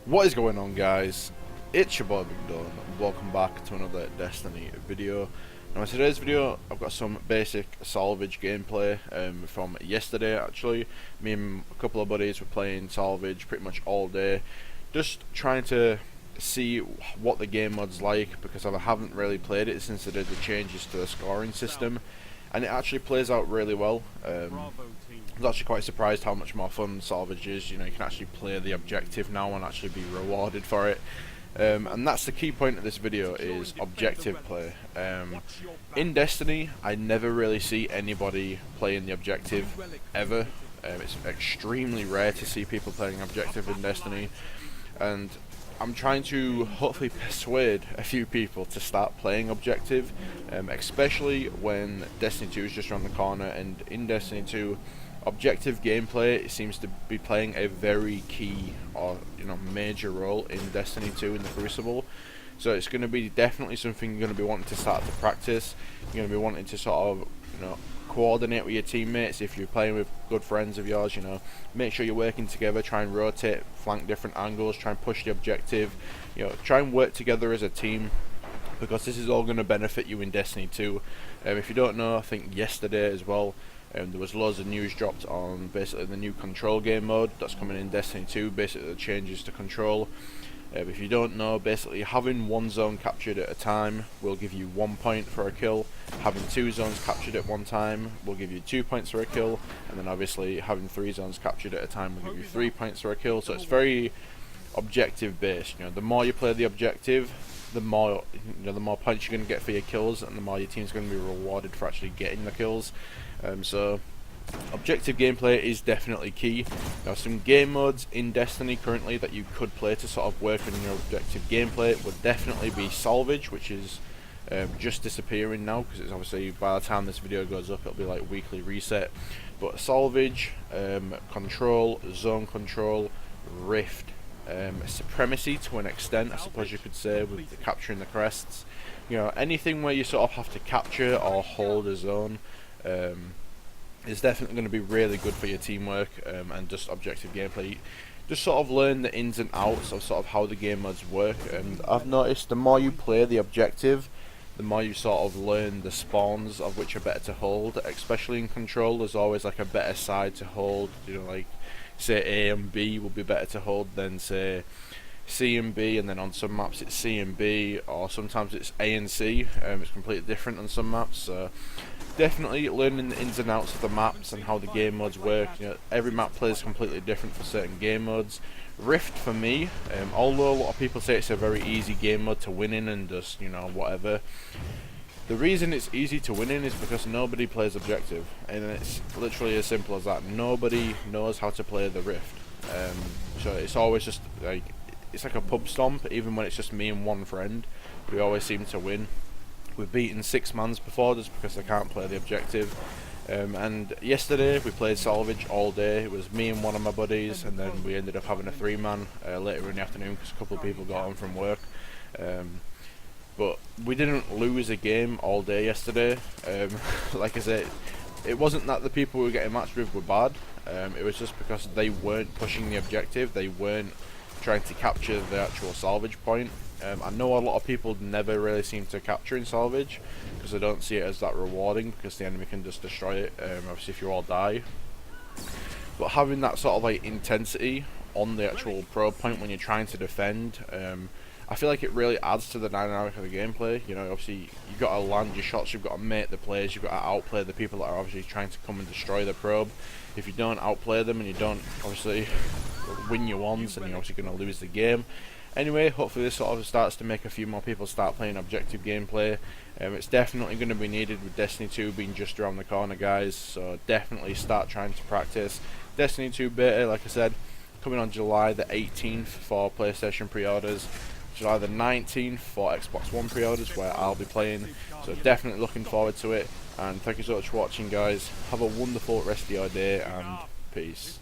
What is going on, guys? It's your boy Big Don. Welcome back to another Destiny video. Now in today's video I've got some basic salvage gameplay from yesterday actually. Me and a couple of buddies were playing salvage pretty much all day, just trying to see what the game mod's like, because I haven't really played it since they did the changes to the scoring system, and it actually plays out really well. I was actually quite surprised how much more fun salvage is. You know, you can actually play the objective now and actually be rewarded for it. And that's the key point of this video, is objective play. In Destiny, I never really see anybody playing the objective, ever. It's extremely rare to see people playing objective in Destiny, and I'm trying to hopefully persuade a few people to start playing objective, especially when Destiny 2 is just around the corner. And in Destiny 2, objective gameplay seems to be playing a very key, or major role in Destiny 2 in the Crucible. So it's going to be definitely something you're going to be wanting to start to practice. You're going to be wanting to sort of coordinate with your teammates. If you're playing with good friends of yours, make sure you're working together, try and rotate, flank different angles, try and push the objective, try and work together as a team, because this is all going to benefit you in Destiny 2. If you don't know, I think yesterday as well, there was loads of news dropped on basically the new control game mode that's coming in Destiny 2, basically the changes to control. If you don't know, basically having one zone captured at a time will give you 1 point for a kill. Having 2 zones captured at one time will give you 2 points for a kill, and then obviously having 3 zones captured at a time will give you 3 points for a kill. So it's very objective based. The more you play the objective, the more points you're going to get for your kills, and the more your team's going to be rewarded for actually getting the kills. So objective gameplay is definitely key. Now, some game modes in Destiny currently that you could play to sort of work on your objective gameplay would definitely be salvage, which is just disappearing now, because it's obviously, by the time this video goes up, it'll be like weekly reset. But salvage, control, zone control, rift, supremacy to an extent, I suppose you could say, with the capturing the crests. Anything where you sort of have to capture or hold a zone is definitely going to be really good for your teamwork, and just objective gameplay. Just sort of learn the ins and outs of sort of how the game modes work, and I've noticed the more you play the objective, the more you sort of learn the spawns of which are better to hold. Especially in control, there's always like a better side to hold. Like say A and B will be better to hold than say C and B, and then on some maps it's C and B, or sometimes it's A and C. It's completely different on some maps. So definitely learning the ins and outs of the maps and how the game modes work. Every map plays completely different for certain game modes. Rift for me, although a lot of people say it's a very easy game mode to win in and just whatever, the reason it's easy to win in is because nobody plays objective, and it's literally as simple as that. Nobody knows how to play the Rift, so it's always just like, it's like a pub stomp. Even when it's just me and one friend, we always seem to win. We've beaten 6 mans before just because they can't play the objective. And yesterday we played salvage all day. It was me and one of my buddies, and then we ended up having a 3-man later in the afternoon because a couple of people got home from work. But we didn't lose a game all day yesterday. Like I said, it wasn't that the people we were getting matched with were bad. It was just because they weren't pushing the objective. They weren't trying to capture the actual salvage point. I know a lot of people never really seem to capture in salvage because they don't see it as that rewarding, because the enemy can just destroy it, obviously if you all die. But having that sort of like intensity on the actual probe point when you're trying to defend, I feel like it really adds to the dynamic of the gameplay. Obviously you've got to land your shots, you've got to mate the players, you've got to outplay the people that are obviously trying to come and destroy the probe. If you don't outplay them and you don't obviously win your ones, then you're obviously going to lose the game. Anyway, hopefully this sort of starts to make a few more people start playing objective gameplay. It's definitely going to be needed with Destiny 2 being just around the corner, guys, so definitely start trying to practice. Destiny 2 beta, like I said, coming on July the 18th for PlayStation pre-orders, July the 19th for Xbox One pre-orders, where I'll be playing, so definitely looking forward to it. And thank you so much for watching, guys. Have a wonderful rest of your day, and peace.